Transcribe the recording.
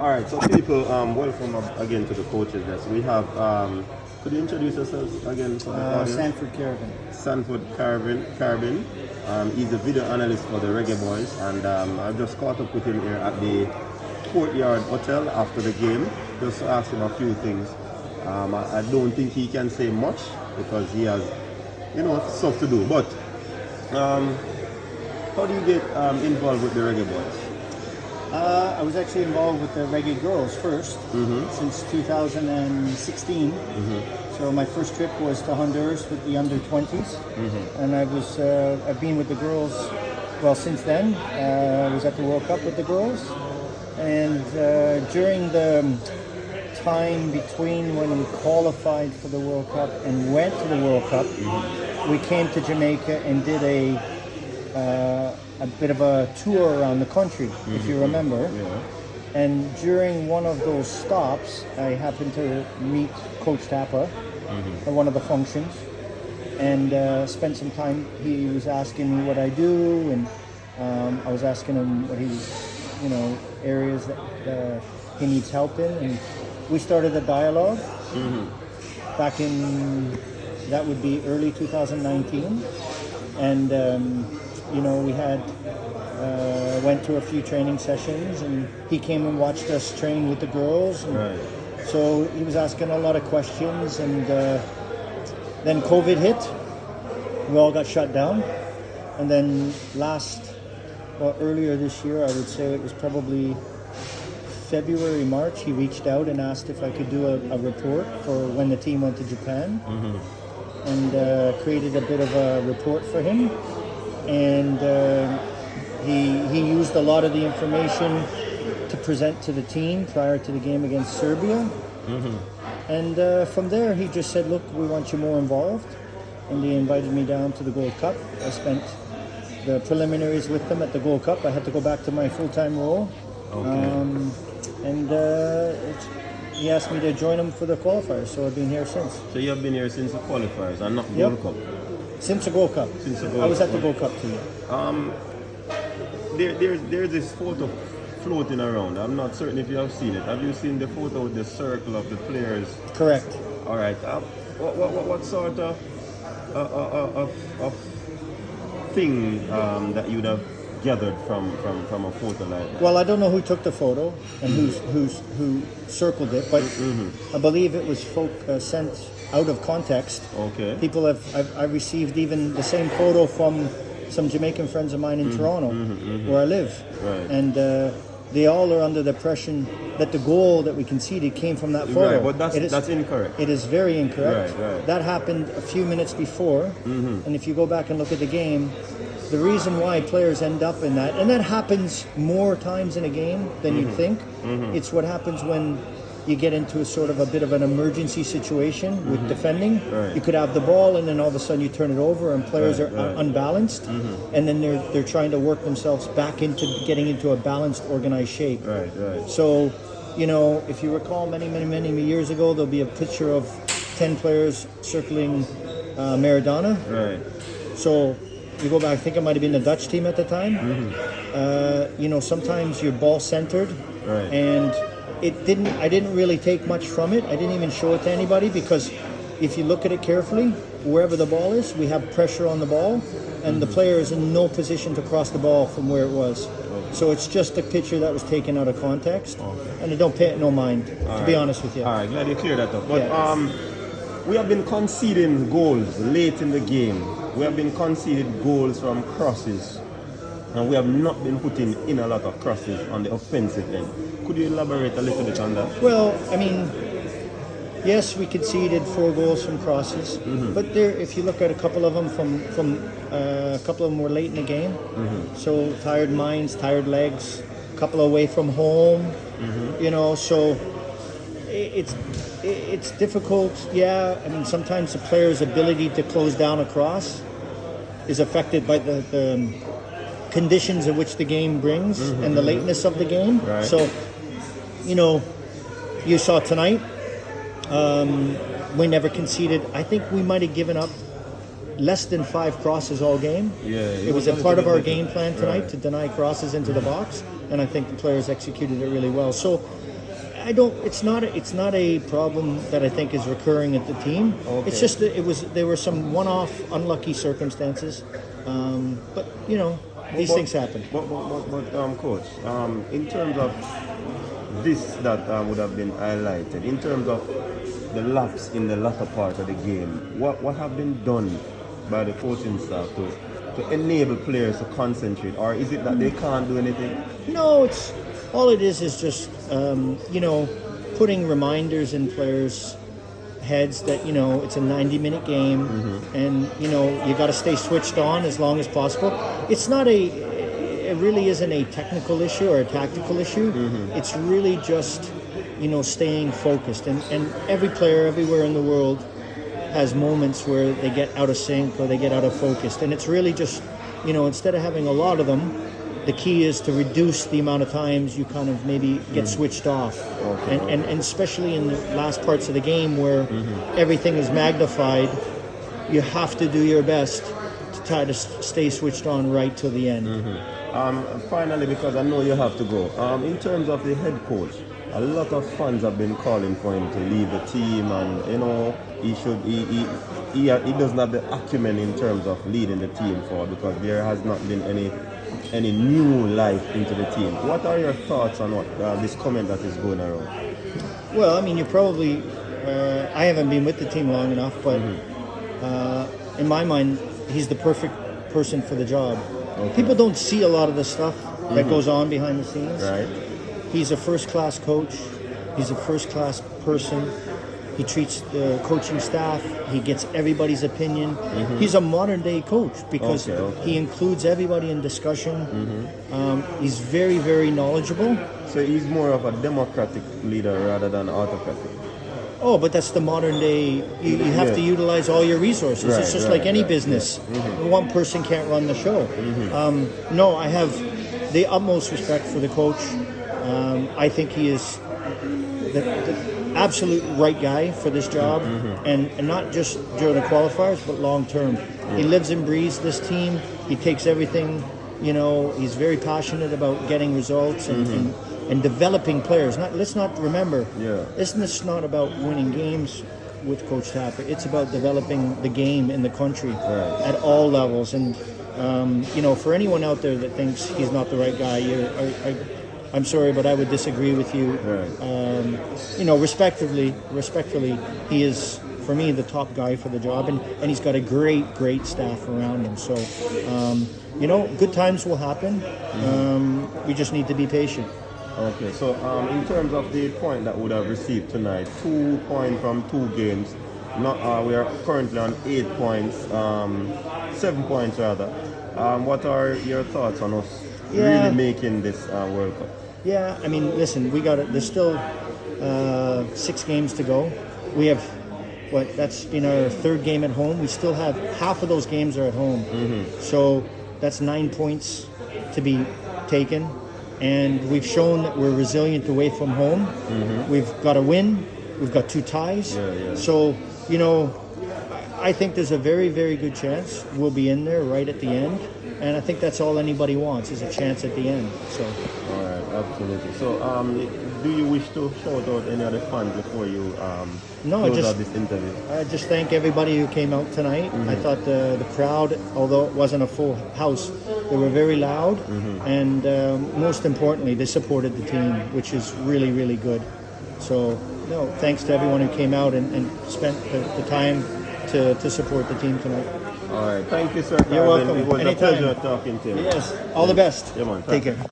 All right, so people, welcome again to the coaches desk. We have, could you introduce yourselves again for the audience? Sanford Caravan. Sanford Carbin. He's a video analyst for the Reggae Boys, and I've just caught up with him here at the Courtyard Hotel after the game, just to ask him a few things. I don't think he can say much because he has, stuff to do. But how do you get involved with the Reggae Boys? I was actually involved with the Reggae Girls first, since 2016. So my first trip was to Honduras with the under 20s, and I've been with the girls. Well, since then, I was at the World Cup with the girls, and during the time between when we qualified for the World Cup and went to the World Cup, we came to Jamaica and did a bit of a tour around the country, if you remember. Yeah. And during one of those stops, I happened to meet Coach Tappa at one of the functions, and spent some time. He was asking me what I do, and I was asking him what areas that he needs help in, and we started a dialogue back in, that would be early 2019, and we had went to a few training sessions, and he came and watched us train with the girls. And Right. so he was asking a lot of questions, and then COVID hit. We all got shut down, and then earlier this year, I would say it was probably February, March, he reached out and asked if I could do a report for when the team went to Japan, and created a bit of a report for him. And he used a lot of the information to present to the team prior to the game against Serbia. And from there, he just said, look, we want you more involved. And he invited me down to the Gold Cup. I spent the preliminaries with them at the Gold Cup. I had to go back to my full-time role. He asked me to join him for the qualifiers, so I've been here since. So you have been here since the qualifiers and not Gold Cup? Since the Gold Cup. I was at the Gold Cup too. There's this photo floating around. I'm not certain if you have seen it. Have you seen the photo with the circle of the players? Correct. All right. What sort of thing that you'd have gathered from a photo like that? Well, I don't know who took the photo and who circled it, but I believe it was sent out of context. Okay. I've received even the same photo from some Jamaican friends of mine in Toronto, where I live. Right. And they all are under the impression that the goal that we conceded came from that photo. Right, but that's incorrect. It is very incorrect. Right. That happened a few minutes before, and if you go back and look at the game, the reason why players end up in that, and that happens more times in a game than you'd think, it's what happens when you get into a sort of a bit of an emergency situation with defending. Right. You could have the ball, and then all of a sudden you turn it over, and players are unbalanced, and then they're trying to work themselves back into getting into a balanced, organized shape. Right. So, if you recall many years ago, there'll be a picture of 10 players circling Maradona. Right. So you go back, I think it might have been the Dutch team at the time. Sometimes you're ball centered, Right. and I didn't really take much from it. I didn't even show it to anybody, because if you look at it carefully, wherever the ball is, we have pressure on the ball, and the player is in no position to cross the ball from where it was. So it's just a picture that was taken out of context, and I don't pay it no mind, to be honest with you. All right, glad you cleared that up. But we have been conceding goals late in the game. We have been conceding goals from crosses, and we have not been putting in a lot of crosses on the offensive end. Could you elaborate a little bit on that? Well, yes, we conceded 4 goals from crosses, but if you look at a couple of them a couple of them were late in the game. So tired minds, tired legs, a couple away from home. So it's difficult. Yeah, sometimes the player's ability to close down a cross is affected by the conditions in which the game brings and the lateness of the game. Right. So, you saw tonight, we never conceded. I think we might have given up less than 5 crosses all game. Yeah, it was a part of our game plan tonight to deny crosses into the box, and I think the players executed it really well. So, I don't. It's not. It's not a problem that I think is recurring at the team. Okay. It's just that there were some one-off unlucky circumstances, but these things happen. But coach, in terms of this that would have been highlighted, in terms of the lapse in the latter part of the game, what have been done by the coaching staff to enable players to concentrate, or is it that they can't do anything? No, it's all it is just putting reminders in players' heads that it's a 90-minute game, and you got to stay switched on as long as possible. It's not it really isn't a technical issue or a tactical issue. It's really just staying focused, and every player everywhere in the world has moments where they get out of sync or they get out of focus, and it's really just instead of having a lot of them, the key is to reduce the amount of times you kind of maybe get switched off. Okay. And especially in the last parts of the game where everything is magnified, you have to do your best to try to stay switched on right till the end. Finally, because I know you have to go, in terms of the head coach, a lot of fans have been calling for him to leave the team, and he doesn't have the acumen in terms of leading the team forward, because there has not been any new life into the team. What are your thoughts on what this comment that is going around? Well, I mean, you probably I haven't been with the team long enough, but in my mind, he's the perfect person for the job. Okay. People don't see a lot of the stuff that goes on behind the scenes. Right. He's a first-class coach. He's a first-class person. He treats the coaching staff. He gets everybody's opinion. He's a modern-day coach because he includes everybody in discussion. He's very, very knowledgeable. So he's more of a democratic leader rather than autocratic. Oh, but that's the modern day. You have to utilize all your resources. Right, it's just like any business. One person can't run the show. No, I have the utmost respect for the coach. I think he is the absolute right guy for this job, and not just during the qualifiers, but long term. He lives and breathes this team. He takes everything. He's very passionate about getting results and developing players. Let's not remember. This is not about winning games with Coach Tappa. It's about developing the game in the country at all levels. And for anyone out there that thinks he's not the right guy, I'm sorry, but I would disagree with you. Respectfully, he is, for me, the top guy for the job, and he's got a great staff around him. So, good times will happen. We just need to be patient. Okay, so in terms of the point that we would have received tonight, 2 points from 2 games. We are currently on 8 points, 7 points rather. What are your thoughts on us really making this World Cup? Yeah, I mean, listen, there's still 6 games to go. We have, that's been our 3rd game at home. We still have half of those games are at home. So that's 9 points to be taken. And we've shown that we're resilient away from home. We've got a win. We've got 2 ties. So, I think there's a very, very good chance we'll be in there right at the end. And I think that's all anybody wants is a chance at the end. So. All right, absolutely. So, do you wish to shout out any other fans before you close out this interview? I just thank everybody who came out tonight. I thought the crowd, although it wasn't a full house, they were very loud. And most importantly, they supported the team, which is really, really good. So, thanks to everyone who came out and spent the time to support the team tonight. All right. Thank you, sir. You're welcome. It was Anytime. a pleasure talking to you. Yes. All the best. Yeah, man. Take care.